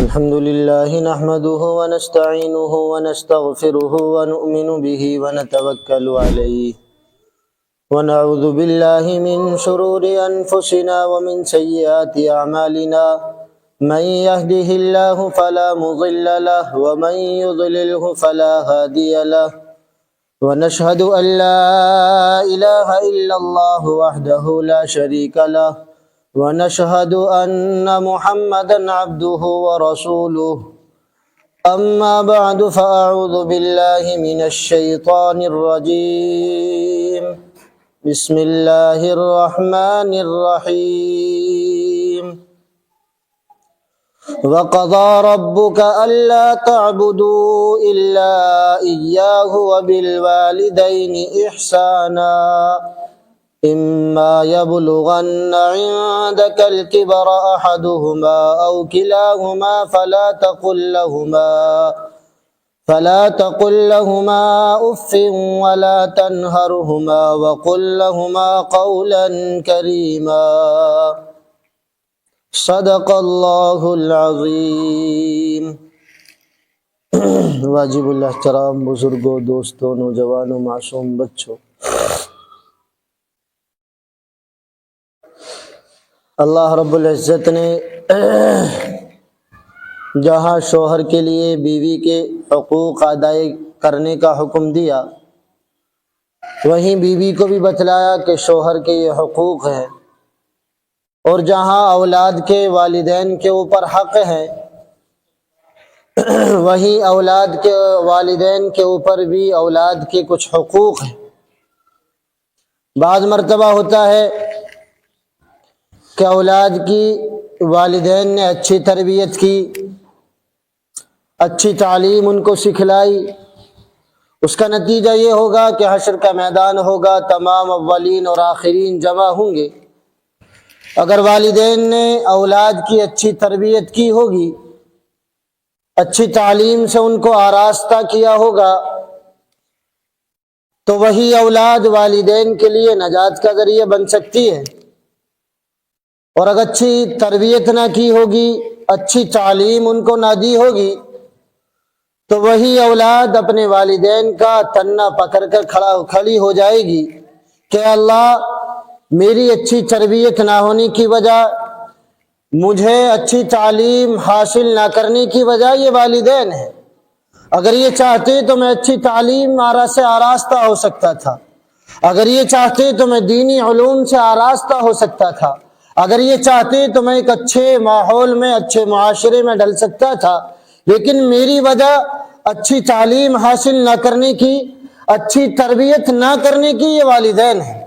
الحمد لله نحمده ونستعينه ونستغفره ونؤمن به ونتوكل عليه ونعوذ بالله من شرور أنفسنا ومن سيئات أعمالنا من يهده الله فلا مضل له ومن يضلله فلا هادي له ونشهد أن لا إله إلا الله وحده لا شريك له ونشهد أن محمدا عبده ورسوله أما بعد فأعوذ بالله من الشيطان الرجيم بسم الله الرحمن الرحيم وقضى ربك ألا تعبدوا إلا إياه وبالوالدين إحسانا إما يبلغن عندك الكبر أحدهما أو كلاهما فلا تقل لهما أف ولا تنهرهما وقل لهما قولا كريما صدق اللہ العظیم۔ واجب الاحترام بزرگوں، دوستوں، نوجوانوں، معصوم بچوں، اللہ رب العزت نے جہاں شوہر کے لیے بیوی کے حقوق ادائی کرنے کا حکم دیا، وہیں بیوی کو بھی بتلایا کہ شوہر کے یہ حقوق ہیں، اور جہاں اولاد کے والدین کے اوپر حق ہے، وہیں اولاد کے والدین کے اوپر بھی اولاد کے کچھ حقوق ہیں۔ بعض مرتبہ ہوتا ہے کہ اولاد کی والدین نے اچھی تربیت کی، اچھی تعلیم ان کو سکھلائی، اس کا نتیجہ یہ ہوگا کہ حشر کا میدان ہوگا، تمام اولین اور آخرین جمع ہوں گے۔ اگر والدین نے اولاد کی اچھی تربیت کی ہوگی، اچھی تعلیم سے ان کو آراستہ کیا ہوگا، تو وہی اولاد والدین کے لیے نجات کا ذریعہ بن سکتی ہے۔ اور اگر اچھی تربیت نہ کی ہوگی، اچھی تعلیم ان کو نہ دی ہوگی، تو وہی اولاد اپنے والدین کا تنا پکڑ کر کھڑی ہو جائے گی کہ اللہ، میری اچھی تربیت نہ ہونے کی وجہ، مجھے اچھی تعلیم حاصل نہ کرنے کی وجہ یہ والدین ہیں۔ اگر یہ چاہتے تو میں اچھی تعلیم سے آراستہ ہو سکتا تھا، اگر یہ چاہتے تو میں دینی علوم سے آراستہ ہو سکتا تھا، اگر یہ چاہتے تو میں ایک اچھے ماحول میں، اچھے معاشرے میں ڈل سکتا تھا، لیکن میری وجہ اچھی تعلیم حاصل نہ کرنے کی، اچھی تربیت نہ کرنے کی یہ والدین ہیں۔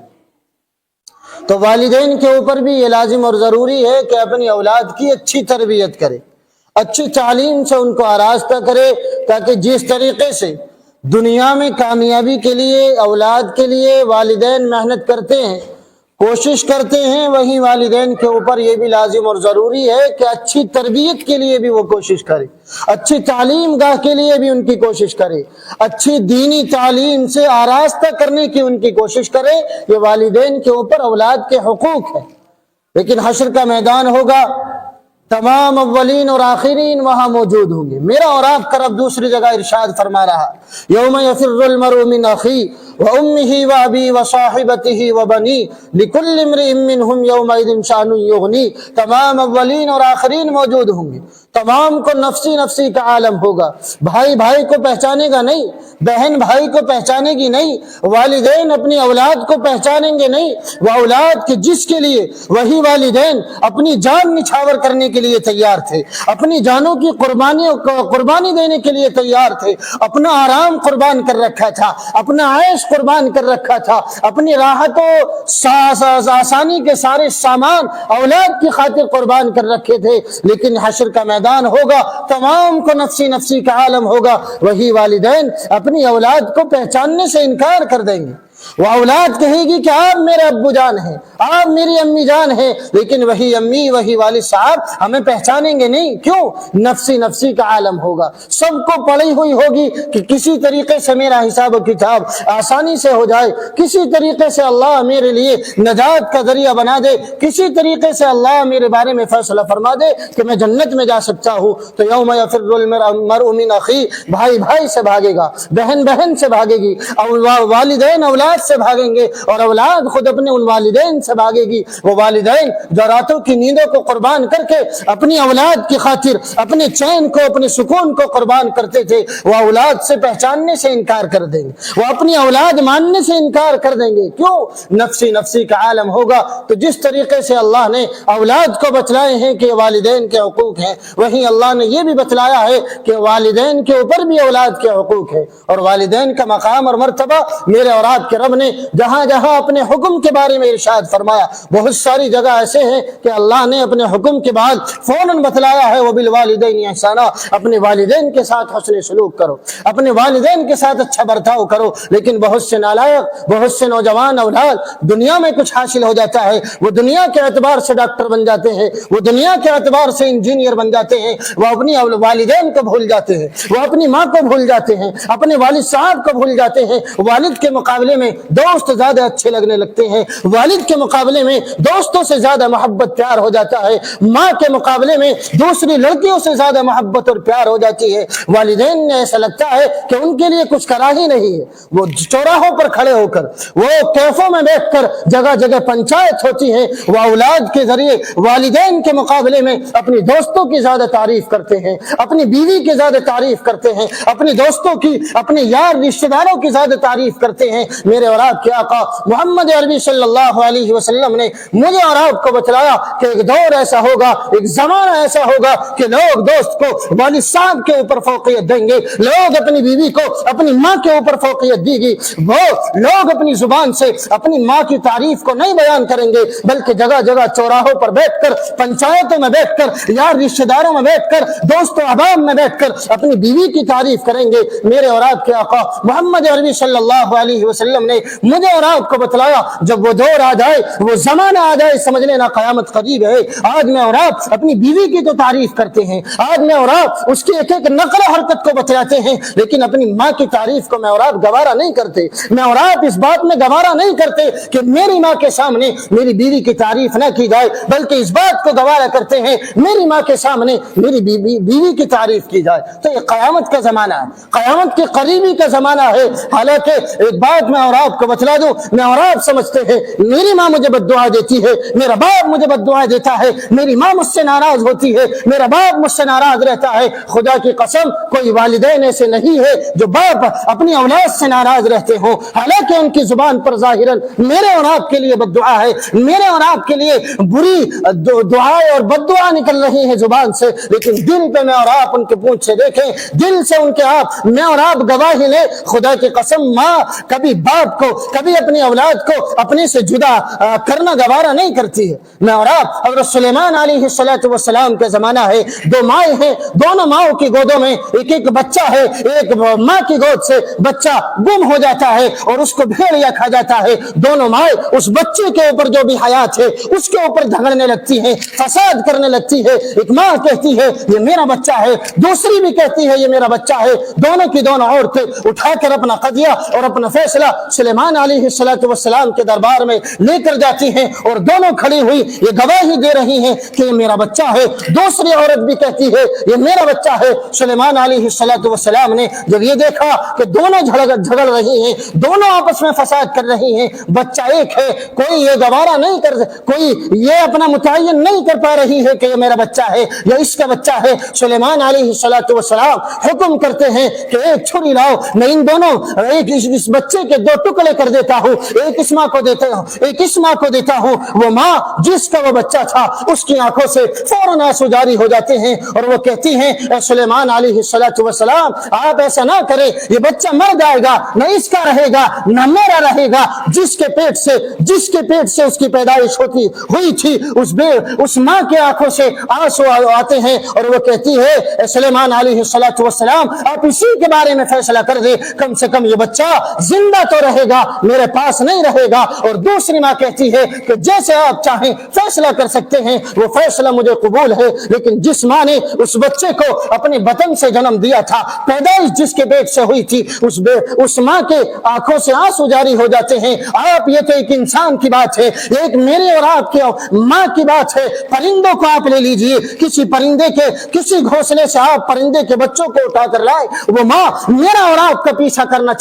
تو والدین کے اوپر بھی یہ لازم اور ضروری ہے کہ اپنی اولاد کی اچھی تربیت کرے، اچھی تعلیم سے ان کو آراستہ کرے، تاکہ جس طریقے سے دنیا میں کامیابی کے لیے، اولاد کے لیے والدین محنت کرتے ہیں، کوشش کرتے ہیں، وہیں والدین کے اوپر یہ بھی لازم اور ضروری ہے کہ اچھی تربیت کے لیے بھی وہ کوشش کرے، اچھی تعلیم گاہ کے لیے بھی ان کی کوشش کرے، اچھی دینی تعلیم سے آراستہ کرنے کی ان کی کوشش کرے۔ یہ والدین کے اوپر اولاد کے حقوق ہے۔ لیکن حشر کا میدان ہوگا، تمام اولین اور آخرین وہاں موجود ہوں گے۔ میرا اور آپ کا رب دوسری جگہ ارشاد فرما رہا، یوم یفر المرء من اخیہ وامہ وابی وصاحبتہ وبنی لکل امرئ منہم یومئذ شأن یغنی۔ تمام اولین اور آخرین موجود ہوں گے، تمام کو نفسی نفسی کا عالم ہوگا۔ بھائی بھائی کو پہچانے گا نہیں، بہن بھائی کو پہچانے گی نہیں، والدین اپنی اولاد کو پہچانیں گے نہیں۔ وہ اولاد کے جس کے لیے وہی والدین اپنی جان نچھاور کرنے کے لیے تیار تھے، اپنی جانوں کی قربانی دینے کے لیے تیار تھے، اپنا آرام قربان کر رکھا تھا، اپنا عیش قربان کر رکھا تھا، اپنی راحت و آسانی کے سارے سامان اولاد کی خاطر قربان کر رکھے تھے۔ لیکن حشر کا میدان ہوگا، تمام کو نفسی نفسی کا عالم ہوگا، وہی والدین اپنی اولاد کو پہچاننے سے انکار کر دیں گے۔ وہ اولاد کہے گی کہ آپ میرے ابو جان ہیں، آپ میری امی جان ہیں، لیکن وہی امی وہی والد صاحب ہمیں پہچانیں گے نہیں۔ کیوں؟ نفسی نفسی کا عالم ہوگا، سب کو پڑی ہوئی ہوگی کہ کسی طریقے سے میرا حساب و کتاب آسانی سے ہو جائے، کسی طریقے سے اللہ میرے لیے نجات کا ذریعہ بنا دے، کسی طریقے سے اللہ میرے بارے میں فیصلہ فرما دے کہ میں جنت میں جا سکتا ہوں۔ تو یوم یفر المرء من اخیہ، بھائی بھائی سے بھاگے گا، بہن بہن سے بھاگے گی، والدین اولاد سے بھاگیں گے، اور اولاد خود اپنے ان والدین سے بھاگے گی۔ وہ والدین جو راتوں کی نیندوں کو قربان کر کے اپنی اولاد کی خاطر اپنے چین کو، اپنے سکون کو قربان کرتے تھے، وہ اولاد سے پہچاننے سے انکار کر دیں گے، وہ اپنی اولاد ماننے سے انکار کر دیں گے۔ کیوں؟ نفسی نفسی کا عالم ہوگا۔ تو جس طریقے سے اللہ نے اولاد کو بتلائے ہیں کہ والدین کے حقوق ہیں، وہیں اللہ نے یہ بھی بتلایا ہے کہ والدین کے اوپر بھی اولاد کے حقوق ہیں، اور والدین کا مقام اور مرتبہ میرے اور آپ کے رب نے جہاں جہاں اپنے حکم کے بارے میں ارشاد فرمایا، بہت ساری جگہ ایسے ہیں کہ اللہ نے اپنے حکم کے بعد فوراً بتلایا ہے وبالوالدین احسانا، اپنے والدین کے ساتھ حسن سلوک کرو، اپنے والدین کے ساتھ اچھا برتاؤ کرو۔ لیکن بہت سے نالائق، بہت سے نوجوان اولاد دنیا میں کچھ حاصل ہو جاتا ہے، وہ دنیا کے اعتبار سے ڈاکٹر بن جاتے ہیں، وہ دنیا کے اعتبار سے انجینئر بن جاتے ہیں، وہ اپنی والدین کو بھول جاتے ہیں، وہ اپنی ماں کو بھول جاتے ہیں، اپنے والد صاحب کو بھول جاتے ہیں۔ والد کے مقابلے میں دوست زیادہ اچھے لگنے لگتے ہیں، والد کے مقابلے میں دوستوں سے زیادہ محبت پیار ہو جاتا ہے، ماں کے مقابلے میں دوسری لڑکیوں سے زیادہ محبت اور پیار ہو جاتی ہے۔ والدین نے ایسا لگتا ہے کہ ان کے لیے کچھ کرا ہی نہیں ہے۔ وہ چوراہوں پر کھڑے ہو کر، وہ کیفوں میں بیٹھ کر جگہ جگہ پنچایت ہوتی ہے، وہ اولاد کے ذریعے والدین کے مقابلے میں اپنی دوستوں کی زیادہ تعریف کرتے ہیں، اپنی بیوی کی زیادہ تعریف کرتے ہیں، اپنی دوستوں کی، اپنے یار رشتہ داروں کی زیادہ تعریف کرتے ہیں۔ میرے اور آپ کے آقا محمد عربی صلی اللہ علیہ وسلم نے مجھے اور آپ کو بتلایا کہ ایک دور ایسا ہوگا، ایک زمانہ ایسا ہوگا کہ لوگ دوست کو والد صاحب کے اوپر فوقیت دیں گے، لوگ اپنی بیوی کو اپنی ماں کے اوپر فوقیت دے گی، وہ لوگ اپنی زبان سے اپنی ماں کی تعریف کو نہیں بیان کریں گے، بلکہ جگہ جگہ چوراہوں پر بیٹھ کر، پنچایتوں میں بیٹھ کر، یار رشتہ داروں میں بیٹھ کر، دوست و احباب میں بیٹھ کر اپنی بیوی کی تعریف کریں گے۔ میرے اور آپ کے آقا محمد عربی صلی اللہ علیہ وسلم نے مجھے اور آپ کو بتلایا جب وہ دور آ جائے، وہ زمانہ آ جائے، سمجھ لینا قیامت قریب ہے۔ آج میں اور آپ اپنی بیوی کی تو تعریف کرتے ہیں، آج میں اور آپ اس کی ایک ایک نقل و حرکت کو بتلاتے ہیں، لیکن اپنی ماں کی تعریف کو میں اور آپ گوارا نہیں کرتے۔ میں اور آپ اس بات میں گوارا نہیں کرتے کہ میری ماں کے سامنے میری بیوی کی تعریف نہ کی جائے، بلکہ اس بات کو گوارا کرتے ہیں میری ماں کے سامنے میری بیوی کی تعریف کی جائے۔ تو یہ قیامت کا زمانہ ہے، قیامت کے قریبی کا زمانہ ہے۔ حالانکہ ایک بات میں اور آپ کو بتلا دوں، میں اور آپ سمجھتے ہیں میری ماں مجھے بد دعا دیتی ہے، میرا باپ مجھے بد دعا دیتا ہے، میری ماں مجھ سے ناراض ہوتی ہے، میرا باپ مجھ سے ناراض رہتا ہے۔ خدا کی قسم کوئی والدین ایسے نہیں ہے جو باپ اپنی اولاد سے ناراض رہتے ہوں، حالانکہ ان کی زبان پر ظاہراً میرے اور آپ کے لیے بد دعا ہے، میرے اور آپ کے لیے بری دعائیں اور بد دعا نکل رہی ہیں زبان سے، لیکن دل پہ میں اور آپ ان کے پونچھ سے دیکھیں، دل سے ان کے آپ میں اور آپ گواہی لیں۔ خدا کی قسم ماں کبھی باپ کو، کبھی اپنی اولاد کو اپنے سے جدا کرنا گوارا نہیں کرتی ہے۔ میں اور آپ حضرت سلیمان علیہ السلام کے زمانہ ہے، دو مائیں ہیں، دونوں ماؤں کی گودوں میں ایک ایک بچہ ہے، ایک ماں کی گود سے بچہ گم ہو جاتا ہے اور اس کو بھیڑیا کھا جاتا ہے۔ دونوں مائیں اس بچے کے اوپر جو بھی حیات ہے اس کے اوپر جھگڑنے لگتی ہیں، فساد کرنے لگتی ہے۔ ایک ماں کہتی ہے یہ میرا بچہ ہے، دوسری بھی کہتی ہے یہ میرا بچہ ہے۔ دونوں کی دونوں عورتیں اٹھا کر اپنا قضیہ اور اپنا فیصلہ سلیمان علیہ السلام کے دربار میں لے کر جاتی ہیں، اور دونوں کھڑی ہوئی یہ گواہی دے رہی ہیں کہ یہ میرا بچہ ہے۔ دوسری عورت بھی کہتی ہے یہ میرا بچہ ہے۔ سلیمان علیہ السلام نے جب یہ دیکھا کہ دونوں جھگڑ رہی ہیں، دونوں آپس میں فساد کر رہی ہیں، بچہ ایک ہے، کوئی یہ گوارا نہیں کر، کوئی یہ اپنا متعین نہیں کر پا رہی ہے کہ یہ میرا بچہ ہے یا اس کا بچہ ہے۔ سلیمان علیہ السلام حکم کرتے ہیں کہ ایک چھری لاؤ، میں ان دونوں اس بچے کے دو ٹکڑے کر دیتا ہوں، ایک اس ماں کو دیتا ہوں، ایک اس ماں کو دیتا ہوں۔ وہ ماں جس کا وہ بچہ تھا اس کی آنکھوں سے فوراً آنسو جاری ہو جاتے ہیں اور وہ کہتی ہیں اے سلیمان علیہ السلام آپ ایسا نہ کریں، یہ بچہ مر جائے گا، نہ اس کا رہے گا نہ میرا رہے گا۔ جس کے پیٹ سے اس کی پیدائش ہوئی تھی اس ماں کے آنکھوں سے آنسو آتے ہیں اور وہ کہتی ہے اے سلیمان علیہ السلام آپ اسی کے بارے میں فیصلہ کر دے، کم سے کم یہ بچہ زندہ تو رہے گا میرے پاس نہیں رہے گا. اور دوسری ماں کہتی ہے کہ جیسے آپ چاہیں فیصلہ کر سکتے ہیں, وہ فیصلہ مجھے قبول ہے. لیکن جس ماں نے اس بچے کو اپنے بطن سے جنم دیا تھا, پیدائش جس کے پیٹ سے ہوئی تھی, اس ماں کے آنکھوں سے آنسو جاری ہو جاتے ہیں. آپ, یہ تو ایک انسان کی بات ہے, ایک میرے اور آپ کے ماں کی بات ہے. پرندوں کو آپ لے لیجئے, کسی پرندے کے کسی گھونسلے سے آپ پرندے کے بچوں کو اٹھا کر لائے, وہ ماں میرا اور آپ کا پیچھا کرنا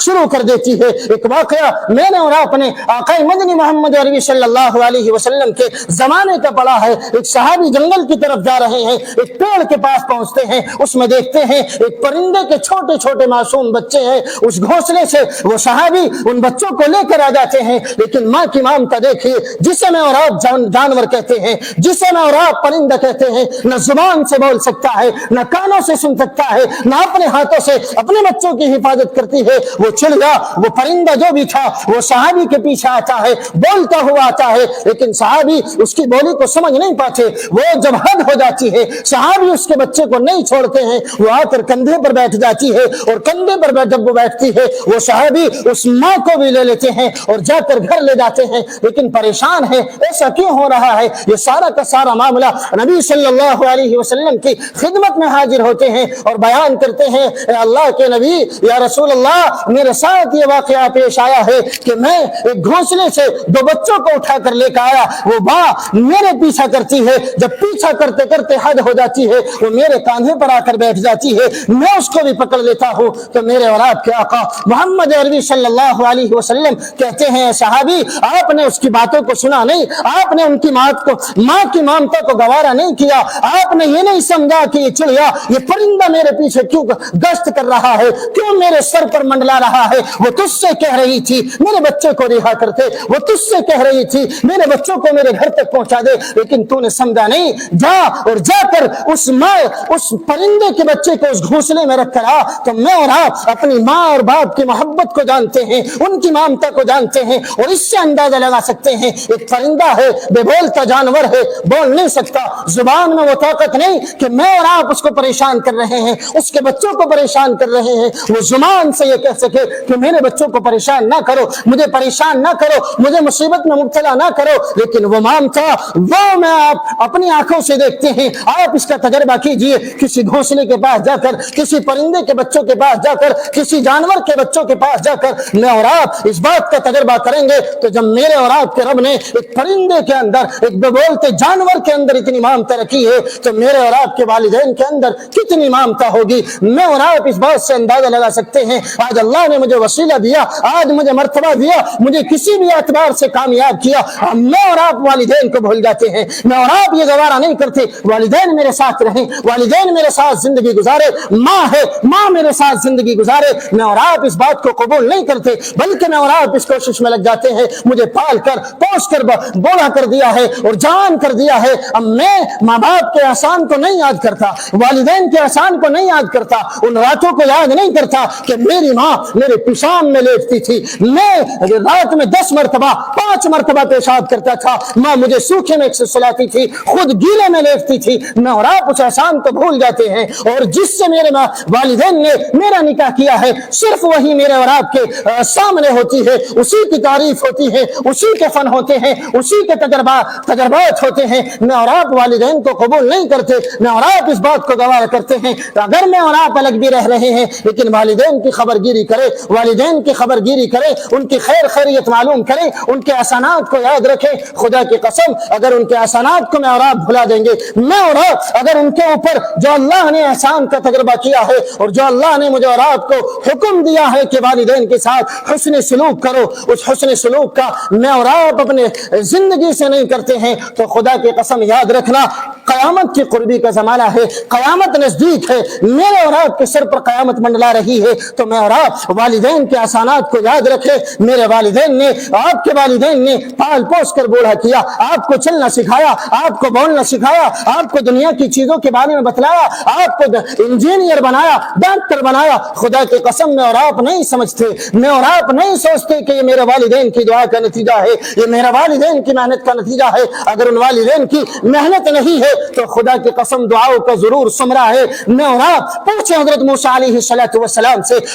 شروع کر دیتی ہے. ایک واقعہ میں نے اور آپ نے آقا مدنی محمد عربی صلی اللہ علیہ وسلم کے زمانے کا پڑھا ہے. ایک صحابی جنگل کی طرف جا رہے ہیں, ایک پیڑ کے پاس پہنچتے ہیں, اس میں دیکھتے ہیں ایک پرندے کے چھوٹے چھوٹے معصوم بچے ہیں. اس گھونسلے سے وہ صحابی ان بچوں کو لے کر آ جاتے ہیں. لیکن ماں کی ممتا دیکھیے, جسے میں اور آپ جانور کہتے ہیں, جسے میں اور آپ پرندہ کہتے ہیں, نہ زبان سے بول سکتا ہے, نہ کانوں سے سن سکتا ہے, نہ اپنے ہاتھوں سے اپنے بچوں کی حفاظت کرتی ہے. وہ چڑیا, وہ پرندہ جو بھی تھا, وہ صحابی کے پیچھے آتا ہے, بولتا ہوا آتا ہے. لیکن صحابی اس کی بولی کو سمجھ نہیں پاتے. وہ جب حد ہو جاتی ہے, صحابی اس کے بچے کو نہیں چھوڑتے ہیں. وہ آ کر کندھے پر بیٹھ جاتی ہے, اور کندھے پر جب وہ بیٹھتی ہے, وہ صحابی اس ماں کو بھی لے لیتے ہیں اور جا کر گھر لے جاتے ہیں. لیکن پریشان ہے, ایسا کیوں ہو رہا ہے؟ یہ سارا کا سارا معاملہ نبی صلی اللہ علیہ وسلم کی خدمت میں حاضر ہوتے ہیں اور بیان کرتے ہیں, اے اللہ کے نبی, یا رسول اللہ, میرے ساتھ یہ واقعہ پیش آیا ہے کہ میں ایک گھونسلے سے دو بچوں کو اٹھا کر لے کر آیا. وہ ماں میرے پیچھا کرتی ہے, جب پیچھا کرتے کرتے حد ہو جاتی ہے, وہ میرے کاندھے پر آ کر بیٹھ جاتی ہے, میں اس کو بھی پکڑ لیتا ہوں. تو میرے اور آپ کے آقا محمد عربی صلی اللہ علیہ وسلم کہتے ہیں, صحابی, آپ نے اس کی باتوں کو سنا نہیں, آپ نے ان کی ماں کی ممتا کو گوارا نہیں کیا, آپ نے یہ نہیں سمجھا کہ یہ چڑیا, یہ پرندہ میرے پیچھے کیوں گشت کر رہا ہے, کیوں میرے سر پر منڈلا رہا ہے. وہ تجھ سے کہہ رہی تھی میرے بچے کو رہا کرتے, وہ تجھ سے کہہ رہی تھی میرے بچوں کو میرے گھر تک پہنچا دے, لیکن تو نے سمجھا نہیں. جا اور جا کر اس پرندے کے بچے کو اس گھونسلے میں رکھ کر آ. تو میں اور آپ اپنی ماں اور باپ کی محبت کو جانتے ہیں, ان کی ممتا کو جانتے ہیں, اور اس سے اندازہ لگا سکتے ہیں. ایک پرندہ ہے, بے بولتا جانور ہے, بول نہیں سکتا, زبان میں وہ طاقت نہیں کہ میں اور آپ اس کو پریشان کر رہے ہیں, اس کے بچوں کو پریشان کر رہے ہیں. وہ زبان سے یہ کہہ سکے کہ میرے بچوں کو پریشان نہ کرو, مجھے پریشان نہ کرو, مجھے مصیبت میں مبتلا نہ کرو. لیکن وہ ممتا, وہ میں آپ اپنی آنکھوں سے دیکھتے ہیں. آپ اس کا تجربہ کیجئے, کسی گھونسلے کے پاس جا کر, کسی پرندے کے بچوں کے پاس جا کر, کسی جانور کے بچوں کے پاس جا کر میں اور آپ اس بات کا تجربہ کریں گے. تو جب میرے اور آپ کے رب نے ایک پرندے کے اندر, ایک بے بولتے جانور کے اندر اتنی ممتا رکھی ہے, تو میرے اور آپ کے والدین کے اندر کتنی ممتا ہوگی. میں اور آپ اس بات سے اندازہ لگا سکتے ہیں. آج اللہ نے مجھے وسیلہ دیا, آج مجھے مرتبہ دیا, مجھے کسی بھی اعتبار سے کامیاب کیا. میں اور آپ والدین کو بھول جاتے ہیں, میں اور آپ یہ گوارا نہیں کرتے والدین میرے ساتھ رہیں, والدین میرے ساتھ زندگی گزارے, ماں ہے, ماں میرے ساتھ زندگی گزارے. میں اور آپ اس بات کو قبول نہیں کرتے, بلکہ میں اور آپ اس کوشش میں لگ جاتے ہیں, مجھے پال کر پوس کر بوڑھا کر دیا ہے اور جان کر دیا ہے. اب میں ماں باپ کے احسان کو نہیں یاد کرتا, والدین کے احسان کو نہیں یاد کرتا, ان راتوں کو یاد نہیں کرتا کہ میری ماں میرے پیشاب میں لیٹتی تھی, میں رات میں 10 مرتبہ 5 مرتبہ پیشاب کرتا تھا, ماں مجھے سوکھے میں سلاتی تھی, خود گیلے میں لیٹتی تھی. میں اور آپ اس احسان کو بھول جاتے ہیں, اور جس سے میرے والدین نے میرا نکاح کیا ہے, صرف وہی میرے اور آپ کے سامنے ہوتی ہے, اسی کی تعریف ہوتی ہے, اسی کے فن ہوتے ہیں, اسی کے تجربات ہوتے ہیں. میں اور آپ والدین کو قبول نہیں کرتے, میں اور آپ اس بات کو گوارا کرتے ہیں. اگر میں اور آپ الگ بھی رہ رہے ہیں, لیکن والدین کی خبر گیری کرے, والدین کی خبر گیری کرے, ان کی خیر خیریت معلوم کرے, ان کے احسانات کو یاد رکھے. خدا کی قسم, اگر ان کے احسانات کو میں اور آپ بھلا دیں گے, میں اور آپ اگر ان کے اوپر جو اللہ نے احسان کا تجربہ کیا ہے, اور جو اللہ نے مجھے اور آپ کو حکم دیا ہے کہ والدین کے ساتھ حسن سلوک کرو, اس حسن سلوک کا میں اور آپ اپنے زندگی سے نہیں کرتے ہیں, تو خدا کی قسم یاد رکھنا, قیامت کی قربی کا زمانہ ہے, قیامت نزدیک ہے, میرے اور آپ کے سر پر قیامت منڈلا رہی ہے. تو میں اور آپ والدین کے احسانات کو یاد رکھے. میرے والدین نے, آپ کے والدین نے پال پوس کر بوڑھا کیا, آپ کو چلنا سکھایا, آپ کو بولنا سکھایا, آپ کو دنیا کی چیزوں کے بارے میں بتلایا, آپ کو انجینئر بنایا, ڈاکٹر بنایا. خدا کی قسم میں اور آپ نہیں سمجھتے, میں اور آپ نہیں سوچتے کہ یہ میرے والدین کی دعا کا نتیجہ ہے, یہ میرے والدین کی محنت کا نتیجہ ہے. اگر ان والدین کی محنت نہیں ہے تو خدا کی قسم دعاؤں کا ضرور ثمرہ ہے. میں اور آپ پوچھیں حضرت موسیٰ علیہ السلام سے,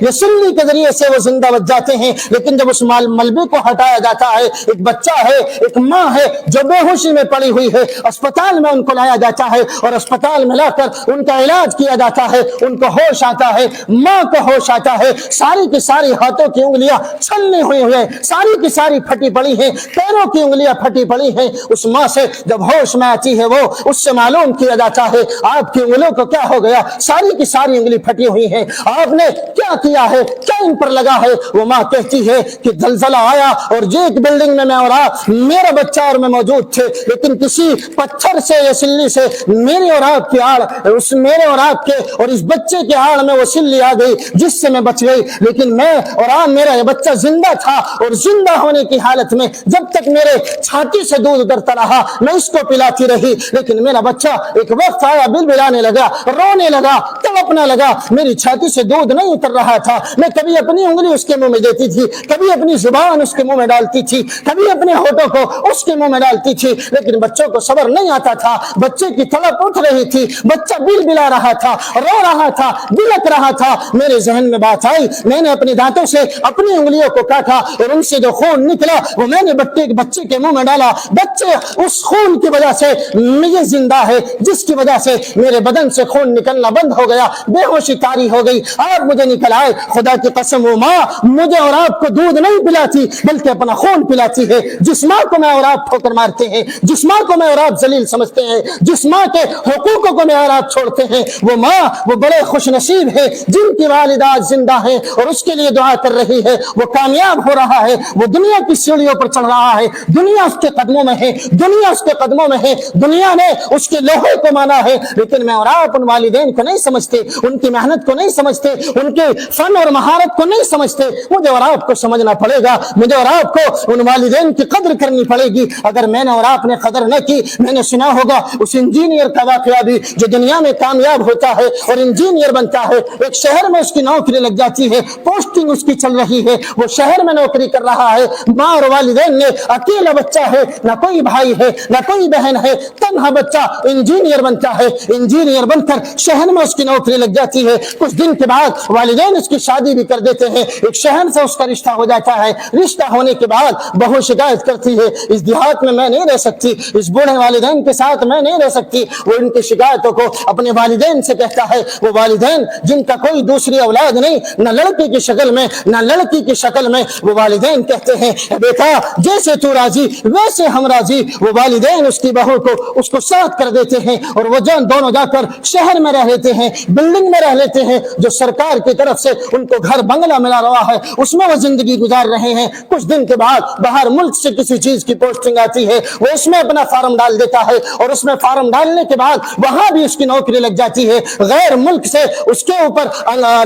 یا سلی کے ذریعے سے وہ زندہ بچ جاتے ہیں، لیکن جب اس ملبے کو ہٹایا جاتا ہے، ایک بچہ ہے، ایک ماں ہے جو بے ہوشی میں پڑی ہوئی ہے، اسپتال میں ان کو لایا جاتا ہے اور اسپتال میں لا کر ان کا علاج کیا جاتا ہے، ان کو ہوش آتا ہے، ماں کو ہوش آتا ہے، ساری کی ساری ہاتھوں کی انگلیاں چھلنی ہوئی ہیں، ساری کی ساری پھٹی پڑی ہیں، پیروں کی انگلیاں پھٹی پڑی ہیں، اس ماں سے جب ہوش میں آتی ہے وہ اس سے معلوم کیا جاتا ہے آپ کی انگلیوں کو کیا ہو گیا، ساری کی ساری انگلی پھٹی ہوئی ہیں، آپ نے کیا کیا ہے، کیا ان پر لگا ہے؟ وہ ماں کہتی ہے کہ زلزلہ آیا اور جو ایک بلڈنگ میں اور آپ میرا بچہ اور میں موجود تھے، لیکن کسی پتھر سے یا سلی سے میرے اور آپ کی آڑ، اس میرے اور آپ کے اور اس بچے کے آڑ میں وہ سلی آ گئی جس سے میں بچ گئی، لیکن میں اور آپ میرا یہ بچہ زندہ تھا، اور زندہ ہونے کی حالت میں جب تک میرے چھاتی سے دودھ اترتا رہا میں اس کو پلاتی رہی، لیکن میرا بچہ ایک وقت آیا بلبلانے لگا، رونے لگا، تڑپنے لگا، میری چھاتی سے دودھ نہیں اتر رہا تھا، میں کبھی اپنی انگلی اس کے منہ میں دیتی تھی، کبھی اپنی زبان اس کے منہ میں ڈالتی تھی، کبھی اپنے ہونٹوں کو اس کے منہ میں ڈالتی تھی، لیکن بچوں کو صبر نہیں آتا تھا، بچے کی تڑپ اٹھ رہی تھی، بچہ بلبلا رہا تھا، رو رہا تھا، بلک رہا تھا، میرے ذہن میں بات آئی، میں نے اپنے دانتوں سے اپنی انگلیوں کو کاٹا اور ان سے جو خون نکلا وہ میں نے بچے کے منہ میں ڈالا، بچے اس خون کی وجہ سے یہ زندہ ہے جس کی وجہ سے میرے بدن سے خون نکلنا بند ہو گیا، بے ہوشی طاری ہو گئی، آپ مجھے نکل آئے، خدا کی قسم وہ ماں مجھے اور آپ کو دودھ نہیں پلاتی بلکہ اپنا خون پلاتی ہے، جس ماں کو میں اور آپ ٹھوکر مارتے ہیں، جس ماں کو میں اور آپ ذلیل سمجھتے ہیں، جس ماں کے حقوقوں کو میں اور آپ چھوڑتے ہیں، وہ ماں وہ بڑے خوش نصیب ہے جن کی والدات زندہ ہیں اور اس کے لیے دعا کر رہی ہے، وہ کامیاب ہو رہا ہے، وہ دنیا کی سیڑھیوں پر چڑھ رہا ہے، دنیا اس کے قدموں میں ہے، دنیا اس کے قدموں میں ہے، دنیا نے اس کے لوہے کو مانا ہے، لیکن میں اور آپ ان والدین کو نہیں سمجھتے، ان کی محنت کو نہیں سمجھتے، ان کے فن اور مہارت کو نہیں سمجھتے، مجھے اور آپ کو سمجھنا پڑے گا، مجھے اور آپ کو ان والدین کی قدر کرنی پڑے گی، اگر میں نے اور آپ نے قدر نہ کی، میں نے سنا ہوگا اس انجینئر کا واقعہ بھی جو دنیا میں کامیاب ہوتا ہے اور انجینئر بنتا ہے، ایک شہر میں اس کی نوکری لگ جاتی ہے، پوسٹنگ اس کی چل رہی ہے، وہ شہر میں نوکری کر رہا ہے، ماں اور والدین نے اکیلا بچہ ہے، نہ کوئی بھائی ہے نہ کوئی بہن ہے، تنہا بچہ انجینئر بنتا ہے، انجینئر بن کر شہر میں اس کی نوکری لگ جاتی ہے، کچھ دن کے بعد والدین اس کی شادی بھی کر دیتے ہیں، ایک شہر سے اس کا رشتہ ہو جاتا ہے، رشتہ ہونے کے بعد بہو شکایت کرتی ہے اس دیہات میں میں نہیں رہ سکتی، اس بوڑھے والدین کے ساتھ میں نہیں رہ سکتی، وہ ان کی شکایتوں کو اپنے والدین سے کہتا ہے، وہ والدین جن کا کوئی دوسری اولاد نہیں، نہ لڑکی کی شکل میں نہ لڑکی کی شکل میں، وہ والدین کہتے ہیں بیٹا جیسے تو راضی ویسے ہم راضی، وہ والدین اس کی بہو کو اس کو ساتھ کر دیتے ہیں اور وہ دونوں جا کر شہر میں رہ لیتے ہیں، بلڈنگ میں رہ لیتے ہیں جو سرکار کی طرف سے ان کو گھر بنگلہ ملا رہا ہے، اس میں وہ زندگی گزار رہے ہیں، کچھ دن کے بعد باہر ملک سے کسی چیز کی پوسٹنگ آتی ہے، وہ اس میں اپنا فارم ڈال دیتا ہے اور اس میں فارم ڈالنے کے بعد وہاں بھی اس کی نوکری لگ جاتی ہے، غیر ملک سے اس کے اوپر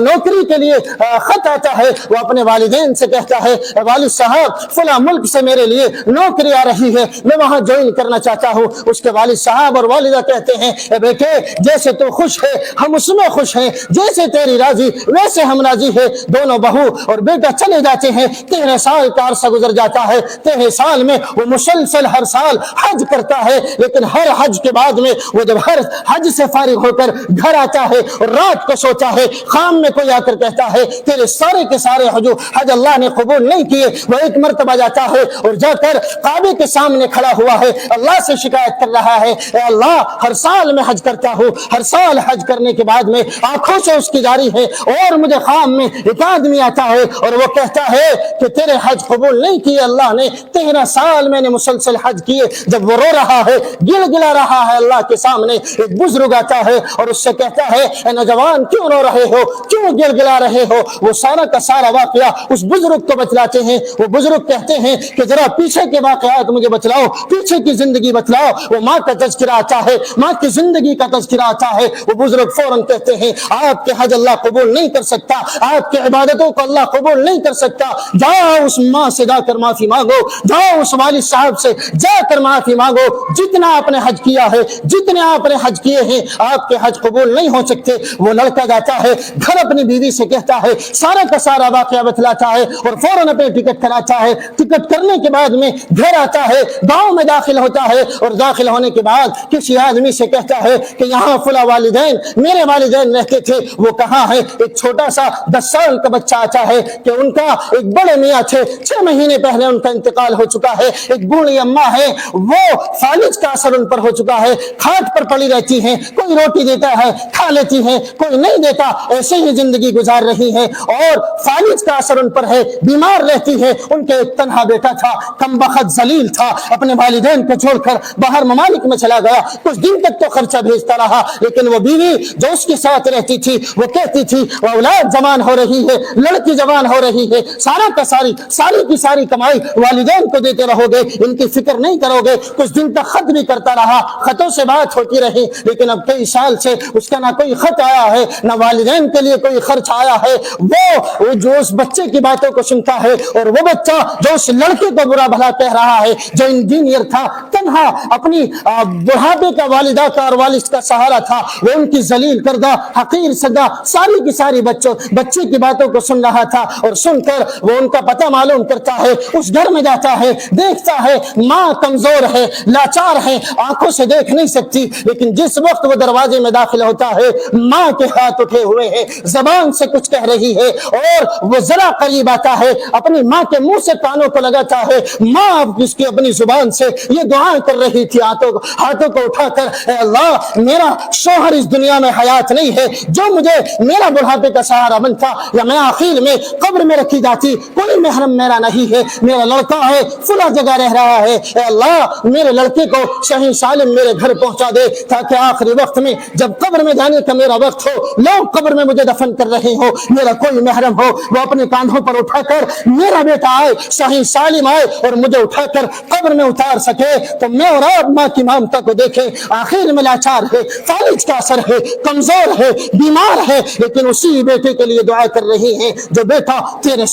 نوکری کے لیے خط آتا ہے، وہ اپنے والدین سے کہتا ہے والد صاحب فلاں ملک سے میرے لیے نوکری آ رہی ہے، میں وہاں جوائن کرنا چاہتا ہوں، اس کے والد صاحب اور والدہ کہتے ہیں بیٹے جیسے تو خوش ہے ہم اس میں خوش ہیں، جیسے تیری راضی ویسے ہم راضی ہیں، دونوں بہو اور بیٹا چلے جاتے ہیں، 13 سال کا عرصہ گزر جاتا ہے، 13 سال میں وہ مسلسل ہر سال حج کرتا ہے، لیکن ہر حج کے بعد میں وہ جب ہر حج سے فارغ ہو کر گھر آتا ہے اور رات کو سوتا ہے، خام میں کوئی آ کر کہتا ہے تیرے سارے کے سارے حج اللہ نے قبول نہیں کیے، وہ ایک مرتبہ جاتا ہے اور جا کر کعبے کے سامنے کھڑا ہوا ہے، اللہ سے شکایت کر رہا ہے اے اللہ ہر سال میں حج کرتا ہوں، ہر سال حج کرنے کے بعد میں آنکھوں سے اس کی جاری ہے اور مجھے خام میں ایک آدمی آتا ہے اور وہ کہتا ہے کہ تیرے حج قبول نہیں کیے اللہ نے، 13 سال میں نے مسلسل حج کیے، جب وہ رو رہا ہے گل گلا رہا ہے اللہ کے سامنے، ایک بزرگ آتا ہے اور اس سے کہتا ہے اے نوجوان کیوں رو رہے ہو، کیوں گل گلا رہے ہو، وہ سارا کا سارا واقعہ اس بزرگ کو بتلاتے ہیں، وہ بزرگ کہتے ہیں کہ ذرا پیچھے کے واقعات مجھے بتلاؤ، پیچھے کی زندگی بتلاؤ، وہ ماں کا تذکرہ آتا ہے، ماں کی زندگی کا تذکرہ آتا ہے، وہ بزرگ فوراً کہتے ہیں آپ کے حج اللہ قبول نہیں کر سکتا، آپ کی عبادتوں کو اللہ قبول نہیں کر سکتا، جاؤ اس ماں سے جا کر معافی مانگو، جاؤ اس والد صاحب سے جا کر معافی مانگو، جتنا آپ نے حج کیا ہے، جتنے آپ نے حج کیے ہیں آپ کے حج قبول نہیں ہو سکتے۔ وہ لڑکا جاتا ہے گھر اپنی بیوی سے کہتا ہے، سارا کا سارا واقعہ بتلاتا ہے اور فوراً اپنے ٹکٹ کراتا ہے، ٹکٹ کرنے کے بعد میں گھر آتا ہے، گاؤں میں داخل ہوتا ہے اور داخل ہونے کے بعد کسی آدمی سے کہتا ہے کہ یہاں فلاں والدین میرے والدین رہتے تھے، وہ کہاں ہے؟ ایک چھوٹا سا 10 سال کا بچہ آتا ہے کہ ان کا ایک بڑے میاں تھے، 6 مہینے پہلے ان کا انتقال ہو چکا ہے، ایک بوڑھی اماں ہے، وہ فالج کا اثر ان پر ہو چکا ہے، کھاٹ پر پڑی رہتی ہیں، کوئی روٹی دیتا ہے کھا لیتی ہیں، کوئی نہیں دیتا، ایسے ہی زندگی گزار رہی ہے، اور فالج کا اثر ان پر ہے، بیمار رہتی ہے۔ ان کے ایک تنہا بیٹا تھا، کم بخت ذلیل تھا، اپنے والدین کو چھوڑ کر باہر ممالک میں چلا گیا، کچھ دن تک تو خرچہ بھیجتا رہا، لیکن وہ بیوی جو اس کے ساتھ رہتی تھی وہ کہتی تھی وہ اولاد جوان ہو رہی ہے، لڑکی جوان ہو رہی ہے، ساری کی ساری کمائی والدین کو دیتے رہو گے، ان کی فکر نہیں کرو گے۔ کچھ دن تک خط بھی کرتا رہا، خطوں سے بات ہوتی رہی، لیکن اب کئی سال سے اس کا نہ کوئی خط آیا ہے، نہ والدین کے لیے کوئی خرچ آیا ہے۔ وہ جو اس بچے کی باتوں کو سنتا ہے، اور وہ بچہ جو اس لڑکے کو برا بھلا کہہ رہا ہے، جو انجینئر تھا، تنہا اپنی بڑھاپے کا والدہ کا اور والد کا سہارا تھا، وہ ان کی ذلیل کردہ حقیر سدا ساری کی ساری بچے کی باتوں کو سن رہا تھا، اور سن کر وہ ان کا پتہ معلوم کرتا ہے، اس گھر میں جاتا ہے، دیکھتا ہے ماں کمزور ہے، لاچار ہے، آنکھوں سے دیکھ نہیں سکتی، لیکن جس وقت وہ دروازے میں داخل ہوتا ہے ماں کے ہاتھ اٹھے ہوئے ہیں، زبان سے کچھ کہہ رہی ہے، اور وہ ذرا قریب آتا ہے، اپنی ماں کے منہ سے کانوں کو لگاتا ہے، ماں اس کی اپنی زبان سے یہ دعائیں کر رہی تھی، ہاتھوں کو اٹھا کر، اے اللہ میرا شوہر اس دنیا میں حیات نہیں ہے، جو مجھے میرا بڑھاپے کا سہارا بنتا، یا میں آخر میں قبر میں رکھی جاتی، کوئی محرم میرا نہیں ہے، میرا لڑکا ہے فلاں جگہ رہ رہا ہے، اے اللہ میرے لڑکے کو صحیح سالم میرے گھر پہنچا دے، تاکہ آخری وقت میں جب قبر میں جانے کا میرا وقت ہو، لوگ قبر میں مجھے دفن کر رہے ہو، میرا کوئی محرم ہو، وہ اپنے کاندھوں پر اٹھا کر میرا بیٹا آئے، صحیح سالم آئے، اور مجھے اٹھا کر قبر میں اتار سکے، تو میں اور آپ ماں کی ممتا کو دیکھیں، آخر میں لاچار ہے، فالج کا اثر ہے، کمزور ہے، بیمار ہے، لیکن اسی بیٹے کے لیے دعا کر رہی ہیں جو بیٹا 13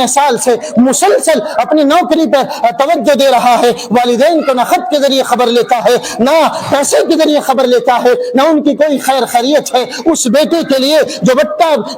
سال سے مسلسل اپنی نوکری پر توجہ دے رہا ہے، والدین کو نہ خط کے ذریعے خبر لیتا ہے، نہ پیسے کے ذریعے خبر لیتا ہے، نہ ان کی کوئی خیر خیریت ہے، اس بیٹے کے لیے جو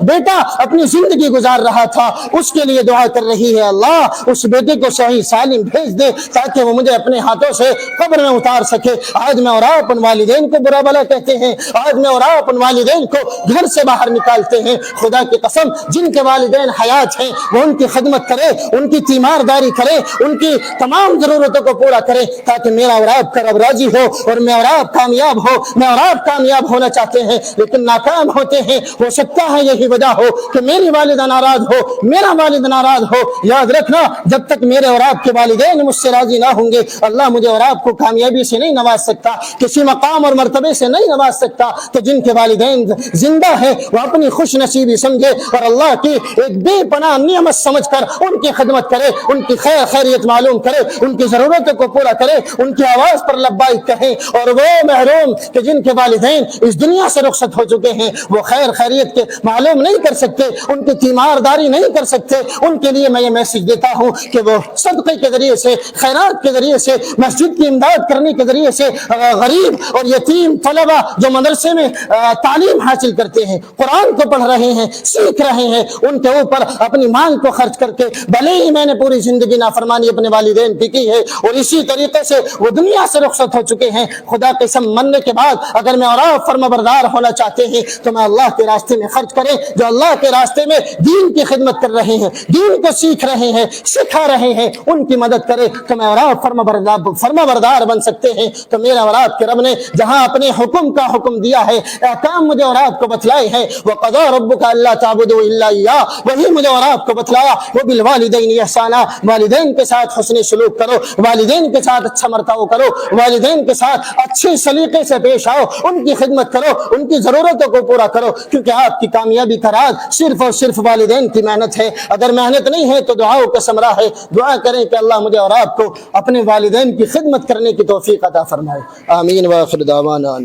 بیٹا اپنی زندگی گزار رہا تھا، اس کے لیے دعا کر رہی ہے، اللہ اس بیٹے کو صحیح سالم بھیج دے، تاکہ وہ مجھے اپنے ہاتھوں سے قبر میں اتار سکے۔ آج میں اور آپ ان والدین کو برا بھلا کہتے ہیں، آج میں اور آپ ان والدین کو گھر سے باہر نکالتے ہیں۔ خدا کی قسم جن کے والدین حیات ہیں وہ ان کی خدمت کرے، ان کی تیمارداری کرے، ان کی تمام ضرورتوں کو پورا کرے، تاکہ میرا اور آپ کا رب راضی ہو، اور میں اور آپ کامیاب ہو۔ میں اور آپ کامیاب ہونا چاہتے ہیں لیکن ناکام ہوتے ہیں، ہو سکتا ہے یہی وجہ ہو کہ میری والدہ ناراض ہو، میرا والد ناراض ہو۔ یاد رکھنا جب تک میرے اور آپ کے والدین مجھ سے راضی نہ ہوں گے، اللہ مجھے اور آپ کو کامیابی سے نہیں نواز سکتا، کسی مقام اور مرتبے سے نہیں نواز سکتا۔ تو جن کے والدین زندہ ہیں وہ اپنی خوش نصیبی سمجھے، اور اللہ کی ایک بے پناہ نعمت سمجھ کر ان کی خدمت کرے، ان کی خیریت معلوم کرے، ان کی ضرورتوں کو پورا کرے، ان کی آواز پر لبیک کہیں۔ اور وہ محروم کہ جن کے والدین اس دنیا سے رخصت ہو چکے ہیں، وہ خیریت کے معلوم نہیں کر سکتے، ان کی تیمارداری نہیں کر سکتے، ان کے لیے میں یہ میسج دیتا ہوں کہ وہ صدقے کے ذریعے سے، خیرات کے ذریعے سے، مسجد کی امداد کرنے کے ذریعے سے، غریب اور یتیم طلبہ جو مدرسے میں تعلیم حاصل کرتے ہیں، قرآن کو پڑھ رہے ہیں، سیکھ رہے ہیں، ان کے اوپر اپنی مال کو خرچ کر کے، بھلے ہی میں نے پوری زندگی نافرمانی اپنے والدین کی ہے، اور اسی طریقے سے وہ دنیا سے رخصت ہو چکے ہیں، خدا قسم مننے کے بعد اگر میں اور آپ فرمانبردار ہونا چاہتے ہیں تو میں اللہ کے راستے میں خرچ کریں، جو اللہ کے راستے میں دین کی خدمت کر رہے ہیں، دین کو سیکھ رہے ہیں، سکھا رہے ہیں، ان کی مدد کرے تو میں اور آپ فرمانبردار بن سکتے ہیں۔ تو میرا اور آپ کے رب نے جہاں اپنے حکم کا حکم دیا ہے، احکام مجھے اور آپ کو بتلائے ہیں، وَقَضَىٰ رَبُّكَ أَلَّا تَعْبُدُوا إِلَّا إِيَّاهُ، وہی مجھے اور آپ کو بتلایا، وَبِالْوَالِدَيْنِ إِحْسَانًا، والدین کے ساتھ حسن سلوک کرو، والدین کے ساتھ اچھا مرتبہ کرو، والدین کے ساتھ اچھے سلیقے سے پیش آؤ، ان کی خدمت کرو، ان کی ضرورتوں کو پورا کرو، کیونکہ آپ کی کامیابی کا راز صرف اور صرف والدین کی محنت ہے۔ اگر محنت نہیں ہے تو دعاؤں کا ثمرہ ہے۔ دعا کریں کہ اللہ مجھے اور آپ کو اپنے والدین کی خدمت کرنے کی توفیق عطا فرمائے۔ آمین وآخر دعوانا۔